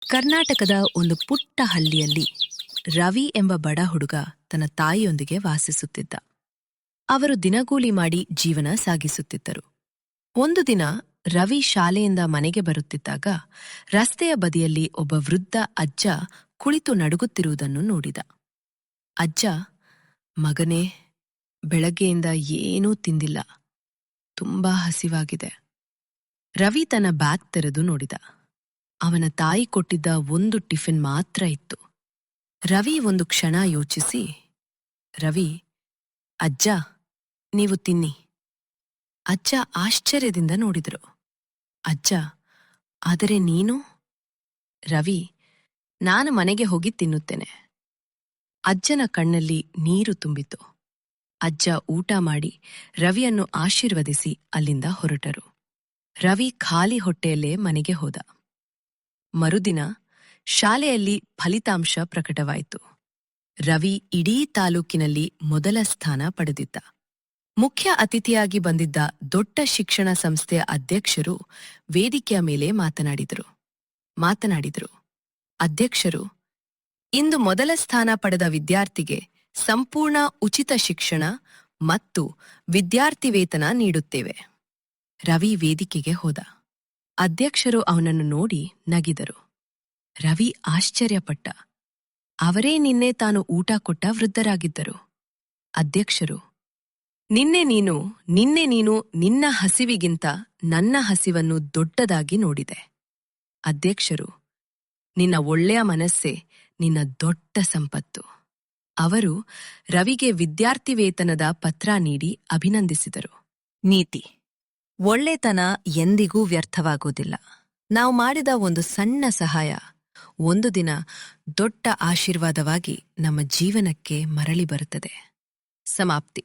ಕರ್ನಾಟಕದ ಒಂದು ಪುಟ್ಟ ಹಳ್ಳಿಯಲ್ಲಿ ರವಿ ಎಂಬ ಬಡ ಹುಡುಗ ತನ್ನ ತಾಯಿಯೊಂದಿಗೆ ವಾಸಿಸುತ್ತಿದ್ದ. ಅವರು ದಿನಗೂಲಿ ಮಾಡಿ ಜೀವನ ಸಾಗಿಸುತ್ತಿದ್ದರು. ಒಂದು ದಿನ ರವಿ ಶಾಲೆಯಿಂದ ಮನೆಗೆ ಬರುತ್ತಿದ್ದಾಗ ರಸ್ತೆಯ ಬದಿಯಲ್ಲಿ ಒಬ್ಬ ವೃದ್ಧ ಅಜ್ಜ ಕುಳಿತು ನಡುಗುತ್ತಿರುವುದನ್ನು ನೋಡಿದ. ಅಜ್ಜ, ಮಗನೇ, ಬೆಳಗ್ಗೆಯಿಂದ ಏನೂ ತಿಂದಿಲ್ಲ, ತುಂಬಾ ಹಸಿವಾಗಿದೆ. ರವಿ ತನ್ನ ಬ್ಯಾಗ್ ತೆರೆದು ನೋಡಿದ. ಅವನ ತಾಯಿ ಕೊಟ್ಟಿದ್ದ ಒಂದು ಟಿಫಿನ್ ಮಾತ್ರ ಇತ್ತು. ರವಿ ಒಂದು ಕ್ಷಣ ಯೋಚಿಸಿ, ರವಿ, ಅಜ್ಜ, ನೀವು ತಿನ್ನಿ. ಅಜ್ಜ ಆಶ್ಚರ್ಯದಿಂದ ನೋಡಿದರು. ಅಜ್ಜ, ಆದರೆ ನೀನು? ರವಿ, ನಾನು ಮನೆಗೆ ಹೋಗಿ ತಿನ್ನುತ್ತೇನೆ. ಅಜ್ಜನ ಕಣ್ಣಲ್ಲಿ ನೀರು ತುಂಬಿತು. ಅಜ್ಜ ಊಟ ಮಾಡಿ ರವಿಯನ್ನು ಆಶೀರ್ವದಿಸಿ ಅಲ್ಲಿಂದ ಹೊರಟರು. ರವಿ ಖಾಲಿ ಹೊಟ್ಟೆಯಲ್ಲೇ ಮನೆಗೆ ಹೋದ. ಮರುದಿನ ಶಾಲೆಯಲ್ಲಿ ಫಲಿತಾಂಶ ಪ್ರಕಟವಾಯಿತು. ರವಿ ಇಡೀ ತಾಲೂಕಿನಲ್ಲಿ ಮೊದಲ ಸ್ಥಾನ ಪಡೆದಿದ್ದ. ಮುಖ್ಯ ಅತಿಥಿಯಾಗಿ ಬಂದಿದ್ದ ದೊಡ್ಡ ಶಿಕ್ಷಣ ಸಂಸ್ಥೆಯ ಅಧ್ಯಕ್ಷರು ವೇದಿಕೆಯ ಮೇಲೆ ಮಾತನಾಡಿದರು. ಅಧ್ಯಕ್ಷರು, ಇಂದು ಮೊದಲ ಸ್ಥಾನ ಪಡೆದ ವಿದ್ಯಾರ್ಥಿಗೆ ಸಂಪೂರ್ಣ ಉಚಿತ ಶಿಕ್ಷಣ ಮತ್ತು ವಿದ್ಯಾರ್ಥಿ ವೇತನ ನೀಡುತ್ತೇವೆ. ರವಿ ವೇದಿಕೆಗೆ ಹೋದ. ಅಧ್ಯಕ್ಷರು ಅವನನ್ನು ನೋಡಿ ನಗಿದರು. ರವಿ ಆಶ್ಚರ್ಯಪಟ್ಟ. ಅವರೇ ನಿನ್ನೆ ತಾನು ಊಟ ಕೊಟ್ಟ ವೃದ್ಧರಾಗಿದ್ದರು. ಅಧ್ಯಕ್ಷರು, ನಿನ್ನೆ ನೀನು ನಿನ್ನ ಹಸಿವಿಗಿಂತ ನನ್ನ ಹಸಿವನ್ನು ದೊಡ್ಡದಾಗಿ ನೋಡಿದೆ. ಅಧ್ಯಕ್ಷರು, ನಿನ್ನ ಒಳ್ಳೆಯ ಮನಸ್ಸೇ ನಿನ್ನ ದೊಡ್ಡ ಸಂಪತ್ತು. ಅವರು ರವಿಗೆ ವಿದ್ಯಾರ್ಥಿ ವೇತನದ ಪತ್ರ ನೀಡಿ ಅಭಿನಂದಿಸಿದರು. ನೀತಿ: ಒಳ್ಳೆತನ ಎಂದಿಗೂ ವ್ಯರ್ಥವಾಗುವುದಿಲ್ಲ. ನಾವು ಮಾಡಿದ ಒಂದು ಸಣ್ಣ ಸಹಾಯ ಒಂದು ದಿನ ದೊಡ್ಡ ಆಶೀರ್ವಾದವಾಗಿ ನಮ್ಮ ಜೀವನಕ್ಕೆ ಮರಳಿ ಬರುತ್ತದೆ. ಸಮಾಪ್ತಿ.